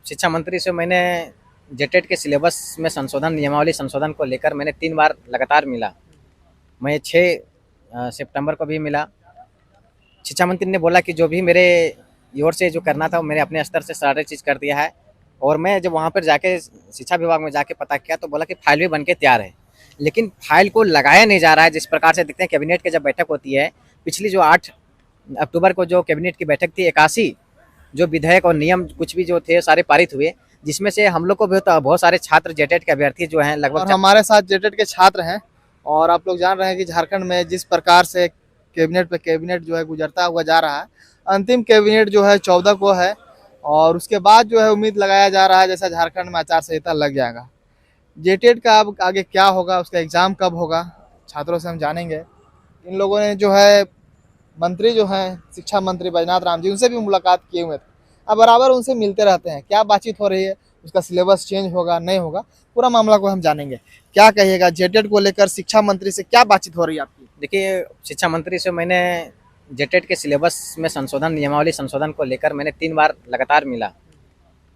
शिक्षा मंत्री से मैंने जेटेट के सिलेबस में संशोधन नियमावली संशोधन को लेकर मैंने 3 बार लगातार मिला। मैं 6 सितंबर को भी मिला। शिक्षा मंत्री ने बोला कि जो भी मेरे ओर से जो करना था वो मैंने अपने स्तर से सारी चीज़ कर दिया है। और मैं जब वहाँ पर जाके शिक्षा विभाग में जाके पता किया तो बोला कि फाइल भी बन के तैयार है, लेकिन फाइल को लगाया नहीं जा रहा है। जिस प्रकार से देखते हैं कैबिनेट की जब बैठक होती है, पिछली जो 8 अक्टूबर को जो कैबिनेट की बैठक थी, 81 जो विधेयक और नियम कुछ भी जो थे सारे पारित हुए, जिसमें से हम लोग को भी बहुत सारे छात्र जेटेट के अभ्यर्थी जो हैं और लगभग हमारे साथ जेटेट के छात्र हैं। और आप लोग जान रहे हैं कि झारखंड में जिस प्रकार से कैबिनेट पे कैबिनेट जो है गुजरता हुआ जा रहा है, अंतिम कैबिनेट जो है 14 को है। और उसके बाद जो है उम्मीद लगाया जा रहा है जैसा झारखंड में आचार संहिता लग जाएगा। जेटेट का अब आगे क्या होगा, उसका एग्जाम कब होगा, छात्रों से हम जानेंगे। इन लोगों ने जो है मंत्री जो हैं शिक्षा मंत्री बैजनाथ राम जी, उनसे भी मुलाकात किए हुए थे। अब बराबर उनसे मिलते रहते हैं। क्या बातचीत हो रही है, उसका सिलेबस चेंज होगा नहीं होगा, पूरा मामला को हम जानेंगे। क्या कहिएगा जेटेट को लेकर शिक्षा मंत्री से क्या बातचीत हो रही है आपकी? देखिए, शिक्षा मंत्री से मैंने जेटेट के सिलेबस में संशोधन नियमावली संशोधन को लेकर मैंने 3 बार लगातार मिला।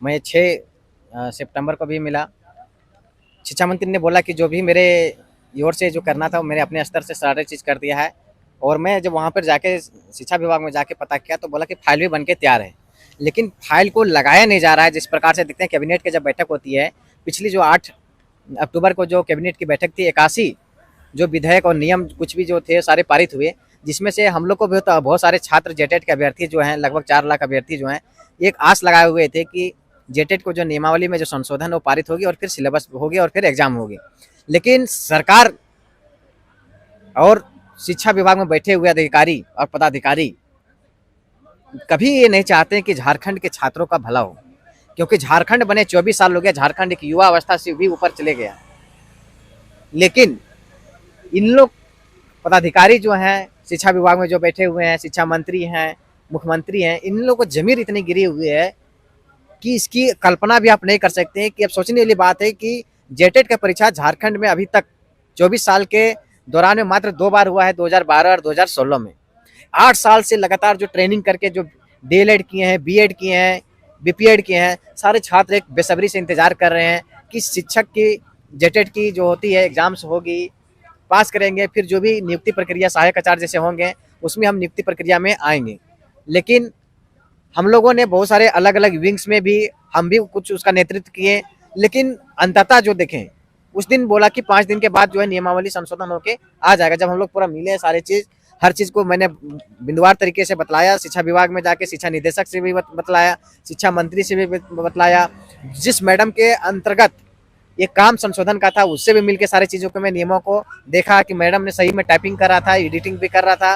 मैं 6 सितंबर को भी मिला। शिक्षा मंत्री ने बोला कि जो भी मेरे ओर से जो करना था वो मैंने अपने स्तर से सारी चीज़ कर दिया है। और मैं जब वहाँ पर जाके शिक्षा विभाग में जाके पता किया तो बोला कि फाइल भी बन के तैयार है, लेकिन फाइल को लगाया नहीं जा रहा है। जिस प्रकार से देखते हैं कैबिनेट की जब बैठक होती है, पिछली जो 8 अक्टूबर को जो कैबिनेट की बैठक थी, 81 जो विधेयक और नियम कुछ भी जो थे सारे पारित हुए, जिसमें से हम लोग को भी बहुत सारे छात्र जेटेट के अभ्यर्थी जो हैं लगभग 4 लाख अभ्यर्थी जो हैं एक आस लगाए हुए थे कि जेटेट को जो नियमावली में जो संशोधन वो पारित होगी और फिर सिलेबस होगी और फिर एग्जाम होगी। लेकिन सरकार और शिक्षा विभाग में बैठे हुए अधिकारी और पदाधिकारी कभी ये नहीं चाहते कि झारखंड के छात्रों का भला हो, क्योंकि झारखंड बने 24 साल हो गया, झारखंड एक युवा अवस्था से भी ऊपर चले गया। लेकिन इन लोग पदाधिकारी जो हैं शिक्षा विभाग में जो बैठे हुए हैं, शिक्षा मंत्री हैं, मुख्यमंत्री हैं, इन लोगों को जमीन इतनी गिरी हुई है कि इसकी कल्पना भी आप नहीं कर सकते हैं। कि अब सोचने वाली बात है कि जेटेट का परीक्षा झारखंड में अभी तक 24 साल के दौरान में मात्र 2 बार हुआ है, 2012 और 2016 में। 8 साल से लगातार जो ट्रेनिंग करके जो डीएलएड किए हैं, बीएड किए हैं, बीपीएड किए हैं, सारे छात्र एक बेसब्री से इंतजार कर रहे हैं कि शिक्षक की जेटेट की जो होती है एग्जाम्स होगी, पास करेंगे, फिर जो भी नियुक्ति प्रक्रिया सहायक आचार्य जैसे होंगे उसमें हम नियुक्ति प्रक्रिया में आएंगे। लेकिन हम लोगों ने बहुत सारे अलग अलग विंग्स में भी हम भी कुछ उसका नेतृत्व किए, लेकिन अंततः जो देखें उस दिन बोला कि 5 दिन के बाद जो है नियमावली संशोधन होके आ जाएगा। जब हम लोग पूरा मिले सारी चीज़, हर चीज़ को मैंने बिंदुवार तरीके से बतलाया। शिक्षा विभाग में जाके शिक्षा निदेशक से भी बतलाया, शिक्षा मंत्री से भी बतलाया। जिस मैडम के अंतर्गत ये काम संशोधन का था उससे भी मिलकर सारी चीज़ों को मैं नियमों को देखा कि मैडम ने सही में टाइपिंग कर रहा था, एडिटिंग भी कर रहा था।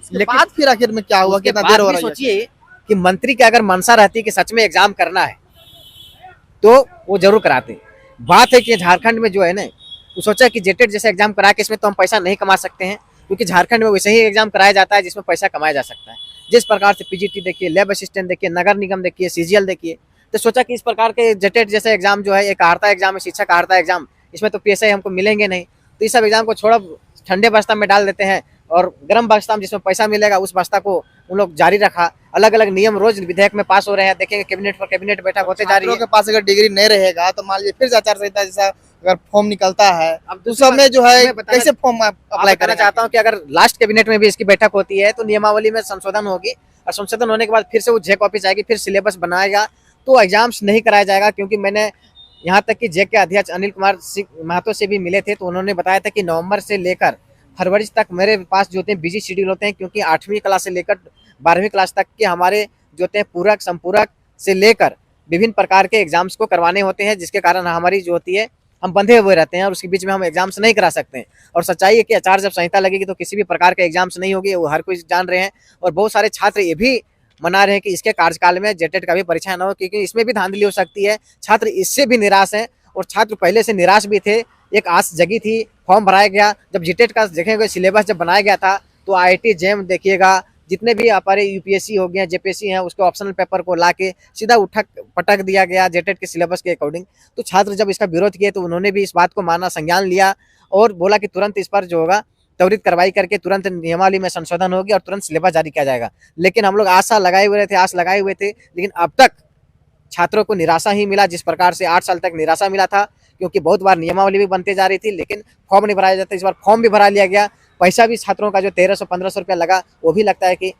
लेकिन बात फिर आखिर में क्या हुआ, कितना देर हो रहा है? सोचिए कि मंत्री की अगर मंशा रहती कि सच में एग्जाम करना है तो वो जरूर कराते। बात है कि झारखंड में जो है ना, वो सोचा कि जेटेट जैसे एग्जाम करा के इसमें तो हम पैसा नहीं कमा सकते हैं, क्योंकि झारखंड में वैसे ही एग्जाम कराया जाता है जिसमें पैसा कमाया जा सकता है। जिस प्रकार से पीजीटी देखिए, लैब असिस्टेंट देखिए, नगर निगम देखिए, सीजीएल देखिए, तो सोचा कि इस प्रकार के जेटेट जैसे एग्जाम जो है एक आर्ता एग्जाम है, शिक्षक आर्ता एग्जाम, इसमें तो पैसे हमको मिलेंगे नहीं, तो इस सब एग्जाम को छोड़ा ठंडे बस्ता में डाल देते हैं और गर्म बस्ता में जिसमें पैसा मिलेगा उस बस्ता को उन लोग जारी रखा। अलग अलग नियम रोज विधेयक में पास हो रहे हैं, देखेंगे कैबिनेट पर कैबिनेट बैठक होते जा रही है। के पास अगर डिग्री नहीं रहेगा तो मान लीजिए फिर से आचार संहिता जैसा अगर फॉर्म निकलता है अब उस समय जो है कैसे फॉर्म अप्लाई करना चाहता हूँ कि अगर लास्ट कैबिनेट में भी इसकी बैठक होती है तो नियमावली में संशोधन होगी, और संशोधन होने के बाद फिर से वो जेक ऑफिस आएगी, फिर सिलेबस बनाएगा, तो एग्जाम्स नहीं कराया जाएगा। क्योंकि मैंने यहाँ तक कि जेक के अध्यक्ष अनिल कुमार महतो से भी मिले थे, तो उन्होंने बताया था कि नवंबर से लेकर फरवरी तक मेरे पास जो होते हैं बिजी शेड्यूल होते हैं, क्योंकि 8वीं क्लास से लेकर 12वीं क्लास तक के हमारे जो होते हैं पूरक संपूरक से लेकर विभिन्न प्रकार के एग्जाम्स को करवाने होते हैं, जिसके कारण हमारी जो होती है हम बंधे हुए रहते हैं और उसके बीच में हम एग्जाम्स नहीं करा सकते हैं। और सच्चाई है कि आचार जब संहिता लगेगी तो किसी भी प्रकार के एग्जाम्स नहीं होगी, वो हर कोई जान रहे हैं। और बहुत सारे छात्र ये भी मना रहे हैं कि इसके कार्यकाल में जेटेट का भी परीक्षा न हो, क्योंकि इसमें भी धांधली हो सकती है। छात्र इससे भी निराश हैं और छात्र पहले से निराश भी थे। एक आस जगी थी, फॉर्म भराया गया, जब जेटेट का देखेंगे सिलेबस जब बनाया गया था तो आईआईटी जेम देखिएगा, जितने भी हमारे यूपीएससी हो गए, जेपीएससी हैं, उसके ऑप्शनल पेपर को लाके सीधा उठक पटक दिया गया जेटेट के सिलेबस के अकॉर्डिंग। तो छात्र जब इसका विरोध किए तो उन्होंने भी इस बात को माना, संज्ञान लिया और बोला कि तुरंत इस पर जो होगा त्वरित कार्रवाई करके तुरंत नियमावली में संशोधन होगी और तुरंत सिलेबस जारी किया जाएगा। लेकिन हम लोग आशा लगाए हुए थे, आस लगाए हुए थे, लेकिन अब तक छात्रों को निराशा ही मिला, जिस प्रकार से 8 साल तक निराशा मिला था, क्योंकि बहुत बार नियमावली भी बनती जा रही थी लेकिन फॉर्म नहीं भराया जाता। इस बार फॉर्म भी भरा लिया गया, पैसा भी छात्रों का जो 1300-1500 रुपया लगा वो भी लगता है कि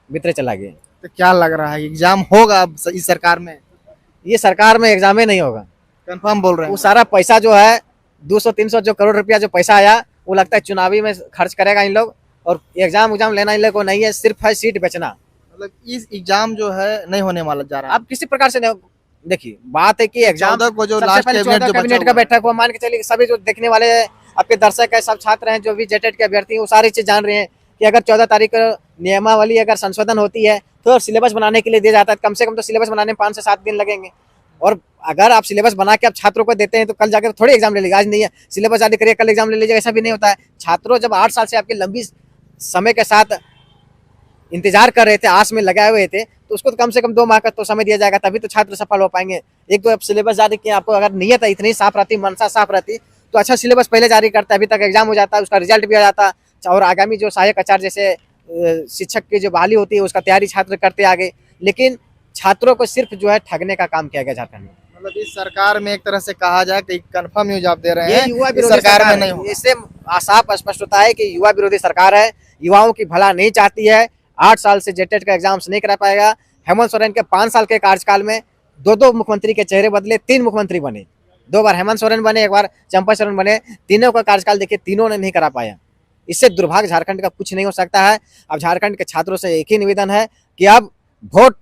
बितरे चला गया। तो क्या लग रहा है एग्जाम होगा अब इस सरकार में? ये सरकार में एग्जाम ही नहीं होगा, कंफर्म बोल रहे वो हैं? सारा पैसा जो है 200-300 जो करोड़ रुपया जो पैसा आया वो लगता है चुनावी में खर्च करेगा इन लोग, और एग्जाम नहीं इन लोग को नहीं है, सिर्फ है सीट बेचना। मतलब इस एग्जाम जो है नहीं होने वाला जा रहा है। अब किसी प्रकार से नहीं, देखिए बात है कि एग्जाम 14 को जो सबसे लास्ट पहले कैबिनेट 14 जो बचा कैबिनेट का हुआ है। बैठक हुआ, मान के चलिए सभी जो देखने वाले आपके दर्शक है, सब छात्र हैं जो भी जेटेट के अभ्यर्थी हैं, वो सारी चीज जान रहे हैं कि अगर 14 तारीख को नियमावली अगर संशोधन होती है तो सिलेबस बनाने के लिए दिया जाता है, कम से कम तो सिलेबस बनाने में 5 से 7 दिन लगेंगे। और अगर आप सिलेबस बना के आप छात्रों को देते हैं तो कल जाकर थोड़ी एग्जाम ले लीजिए, आज नहीं है सिलेबस जारी करिए कल एग्जाम ले लीजिए, ऐसा भी नहीं होता है। छात्रों जब 8 साल से आपके लंबी समय के साथ इंतजार कर रहे थे, आस में लगाए हुए थे, तो उसको तो कम से कम 2 माह का तो समय दिया जाएगा, तभी तो छात्र सफल हो पाएंगे। एक तो सिलेबस जारी किया, आपको अगर नियत इतनी साफ रहती, मनसा साफ रहती तो अच्छा सिलेबस पहले जारी करता, अभी तक एग्जाम हो जाता, उसका रिजल्ट भी आ जाता, और आगामी जो सहायक आचार्य जैसे शिक्षक की जो बहाली होती है उसका तैयारी छात्र करते आगे। लेकिन छात्रों को सिर्फ जो है ठगने का काम किया गया झारखंड में। मतलब इस सरकार में एक तरह से कहा जाए कि कंफर्म न्यूज आप दे रहे ये हैं युवा इस विरोधी सरकार में सरकार नहीं है, होगा। इससे साफ स्पष्ट होता है कि युवा विरोधी सरकार है, युवाओं की भला नहीं चाहती है। 8 साल से जेटेट का एग्जाम नहीं करा पाएगा। हेमंत सोरेन के 5 साल के कार्यकाल में 2 मुख्यमंत्री के चेहरे बदले, 3 मुख्यमंत्री बने, 2 बार हेमंत सोरेन बने, 1 बार चंपा सोरेन बने, तीनों का कार्यकाल देखिए, तीनों ने नहीं करा पाया। इससे दुर्भाग्य झारखंड का कुछ नहीं हो सकता है। अब झारखंड के छात्रों से एक ही निवेदन है कि अब वोट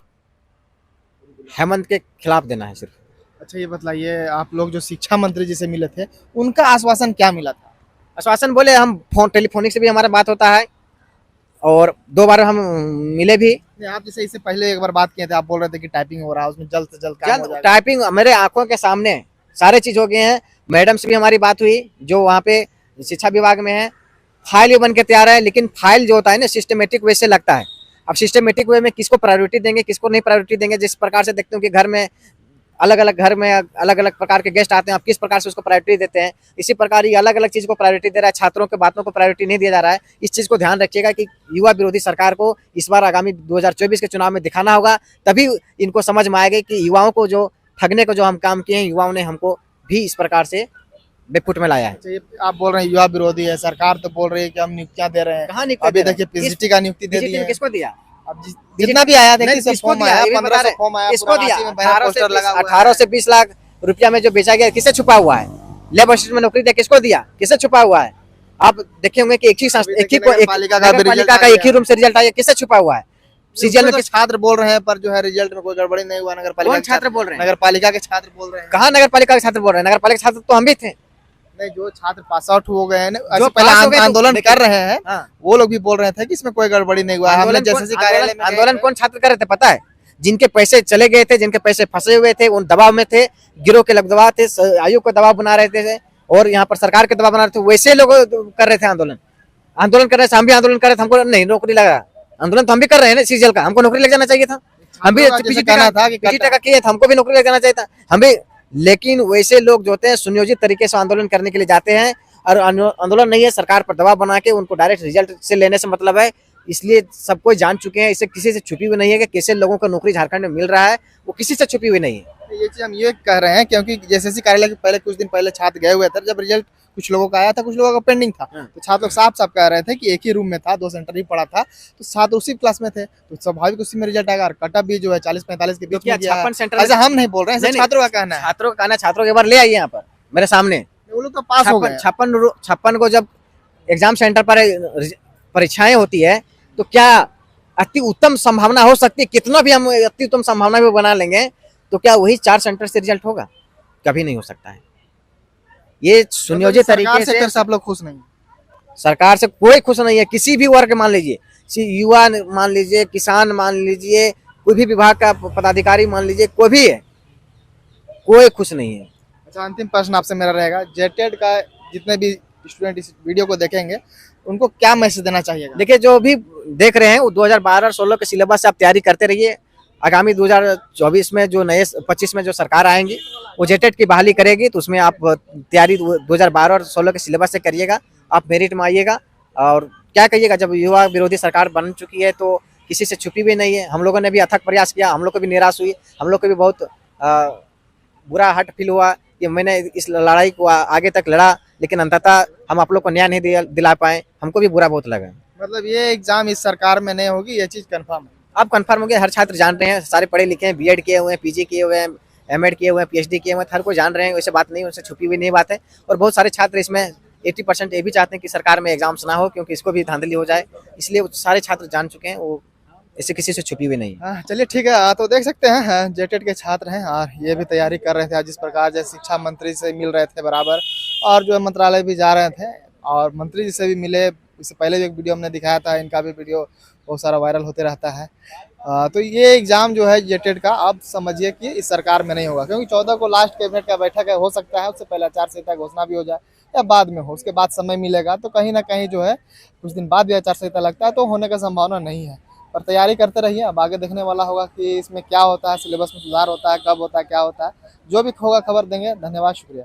हेमंत के खिलाफ देना है सिर्फ। अच्छा ये बताइए, आप लोग जो शिक्षा मंत्री जी से मिले थे उनका आश्वासन क्या मिला था? आश्वासन बोले, हम फोन टेलीफोनिक से भी हमारा बात होता है और 2 बार हम मिले भी। नहीं, आप जैसे इससे पहले एक बार बात किए थे, आप बोल रहे थे कि टाइपिंग हो रहा है, उसमें जल्द से जल्द काम हो जाएगा। टाइपिंग मेरे आंखों के सामने सारे चीज हो गए हैं। मैडम से भी हमारी बात हुई जो वहाँ पे शिक्षा विभाग में है, फाइल भी बन के तैयार है, लेकिन फाइल जो होता है ना सिस्टमेटिक वे से लगता है। अब सिस्टमेटिक वे में किसको प्रायोरिटी देंगे, किसको नहीं प्रायोरिटी देंगे, जिस प्रकार से देखते हो कि घर में अलग अलग प्रकार के गेस्ट आते हैं, आप किस प्रकार से उसको प्रायोरिटी देते हैं, इसी प्रकार ये अलग अलग चीज को प्रायोरिटी दे रहा है, छात्रों के बातों को प्रायोरिटी नहीं दिया जा रहा है। इस चीज को ध्यान रखिएगा कि युवा विरोधी सरकार को इस बार आगामी 2024 के चुनाव में दिखाना होगा, तभी इनको समझ में आएगा कि युवाओं को जो ठगने को जो हम काम किए हैं, युवाओं ने हमको भी इस प्रकार से बेपुट में लाया है। अच्छा, ये आप बोल रहे हैं युवा विरोधी है, सरकार तो बोल रही है कि हम नियुक्तियां दे रहे हैं। कहाँ नियुक्ति अभी दे रहे हैं? देखिए पीजीटी का नियुक्ति दे दी है। किसको दिया? अब जितना भी आया देखिए, सब किसको फॉर्म दिया? आया, ये भी बता 1500 रहे, फॉर्म आया, किसको पूरा दिया? रांची में बैनर पोस्टर लगा हुआ है। 18 से 20 लाख रुपया में जो बेचा गया, किसे छुपा हुआ है? लेबर स्टेट में नौकरी दिया, किसको दिया? किसे छुपा हुआ है? आप देखे होंगे कि एक ही नगरपालिका का भी रिजल्ट का एक ही रूम से रिजल्ट आया, किसे छुपा हुआ है? सीजीएल में तो छात्र बोल रहे हैं, पर जो है रिजल्ट में कोई गड़बड़ी नहीं हुआ। नगरपालिका कौन छात्र बोल रहे हैं? नगरपालिका के छात्र बोल रहे हैं। कहाँ नगरपालिका के छात्र बोल रहे हैं? नगरपालिका के छात्र तो हम भी थे। नहीं, जो छात्र पास आउट हो गए हैं, जो पहले पास हो गए तो आंदोलन देखिए, कर रहे हैं, हाँ। वो लोग भी बोल रहे थे कि इसमें कोई गड़बड़ी नहीं हुआ। हमने जैसे कार्यालय में आंदोलन कौन छात्र कर रहे थे पता है? जिनके पैसे चले गए थे, जिनके पैसे फंसे हुए थे, उन दबाव में थे, गिरोह के दबाव थे, आयोग को दबाव बना रहे थे और यहाँ पर सरकार के दबाव बना रहे थे, वैसे लोग कर रहे थे आंदोलन कर रहे थे। हम भी आंदोलन कर रहे थे, हमको नहीं नौकरी लगा। आंदोलन तो हम भी कर रहे हैं ना सीजीएल का, हमको नौकरी लग जाना चाहिए था। हम भी पीजीटी का किए थे, हमको भी नौकरी लग जाना चाहिए था हम भी। लेकिन वैसे लोग जो होते हैं सुनियोजित तरीके से आंदोलन करने के लिए जाते हैं, और आंदोलन नहीं है, सरकार पर दबाव बना के उनको डायरेक्ट रिजल्ट से लेने से मतलब है। इसलिए सब कोई जान चुके हैं, इससे किसी से छुपी हुई नहीं है कि कैसे लोगों को नौकरी झारखंड में मिल रहा है, वो किसी से छुपी हुई नहीं है। ये चीज हम ये कह रहे हैं क्योंकि जैसे कार्यालय के पहले कुछ दिन पहले छात्र गए हुए थे, जब रिजल्ट कुछ लोगों का आया था, कुछ लोगों का पेंडिंग था, तो छात्र लोग साफ साफ कह रहे थे कि एक ही रूम में था, 2 सेंटर ही पड़ा था, तो छात्र उसी क्लास में थे, तो स्वाभाविक उसी में रिजल्ट आएगा। और कटअप भी जो है 40-45 के बीच में गया है। 56 सेंटर, ऐसा हम नहीं बोल रहे हैं, छात्रों का कहना है। छात्रों का कहना, छात्रों के बार ले आइए यहाँ पर मेरे सामने। वो लोग तो पास हो गए। 56 को जब एग्जाम सेंटर पर परीक्षाएं होती है तो क्या अति उत्तम संभावना हो सकती है? कितना भी हम अति उत्तम संभावना भी बना लेंगे तो क्या वही 4 सेंटर से रिजल्ट होगा? कभी नहीं हो सकता है। ये सुनियोजित तरीके से आप लोग खुश नहीं? सरकार से कोई खुश नहीं है। किसी भी वर्ग मान लीजिए, युवा मान लीजिए, किसान मान लीजिए, कोई भी विभाग का पदाधिकारी मान लीजिए, कोई भी है, कोई खुश नहीं है। अच्छा, अंतिम प्रश्न आपसे मेरा रहेगा, जेटेड का जितने भी स्टूडेंट इस वीडियो को देखेंगे उनको क्या मैसेज देना चाहिए? देखिए, जो भी देख रहे हैं वो 2012 और 16 के सिलेबस से आप तैयारी करते रहिए। आगामी 2024 में जो नए 25 में जो सरकार आएंगी वो जेटेट की बहाली करेगी, तो उसमें आप तैयारी 2012 और 16 के सिलेबस से करिएगा। आप मेरिट में आइएगा और क्या कहिएगा, जब युवा विरोधी सरकार बन चुकी है तो किसी से छुपी भी नहीं है। हम लोगों ने भी अथक प्रयास किया, हम लोग को भी निराश हुई, हम लोग को भी बहुत बुरा हर्ट फील हुआ कि मैंने इस लड़ाई को आगे तक लड़ा, लेकिन अंततः हम आप लोग को न्याय नहीं दिला पाए, हमको भी बुरा बहुत लगा। मतलब ये एग्जाम इस सरकार में नहीं होगी, ये चीज कंफर्म है। अब कंफर्म हो गया, हर छात्र जान रहे हैं, सारे पढ़े लिखे हैं, बीएड किए हुए हैं, पीजी किए हुए हैं, एमएड किए हुए हैं, पीएचडी किए हुए हैं, हर कोई जान रहे हैं, वैसे बात नहीं, उनसे छुपी हुई नहीं बात है। और बहुत सारे छात्र इसमें 80% ये भी चाहते हैं कि सरकार में एग्जाम्स ना हो, क्योंकि इसको भी धांधली हो जाए, इसलिए सारे छात्र जान चुके हैं, वो इससे किसी से छुपी हुई नहीं है। चलिए ठीक है। तो देख सकते हैं जेटेट के छात्र हैं और ये भी तैयारी कर रहे थे। आज जिस प्रकार जो शिक्षा मंत्री से मिल रहे थे बराबर, और जो है मंत्रालय भी जा रहे थे और मंत्री जी से भी मिले। इससे पहले जो एक वीडियो हमने दिखाया था, इनका भी वीडियो बहुत सारा वायरल होते रहता है। तो ये एग्जाम जो है जेटेट का, आप समझिए कि इस सरकार में नहीं होगा, क्योंकि 14 को लास्ट कैबिनेट का बैठक है, हो सकता है उससे पहले आचार संहिता घोषणा भी हो जाए या बाद में हो, उसके बाद समय मिलेगा। तो कहीं ना कहीं जो है कुछ दिन बाद भी आचार संहिता लगता है, तो होने का संभावना नहीं है। पर तैयारी करते रहिए, अब आगे देखने वाला होगा कि इसमें क्या होता है, सिलेबस में सुधार होता है, कब होता है, क्या होता है। जो भी होगा खबर देंगे। धन्यवाद, शुक्रिया।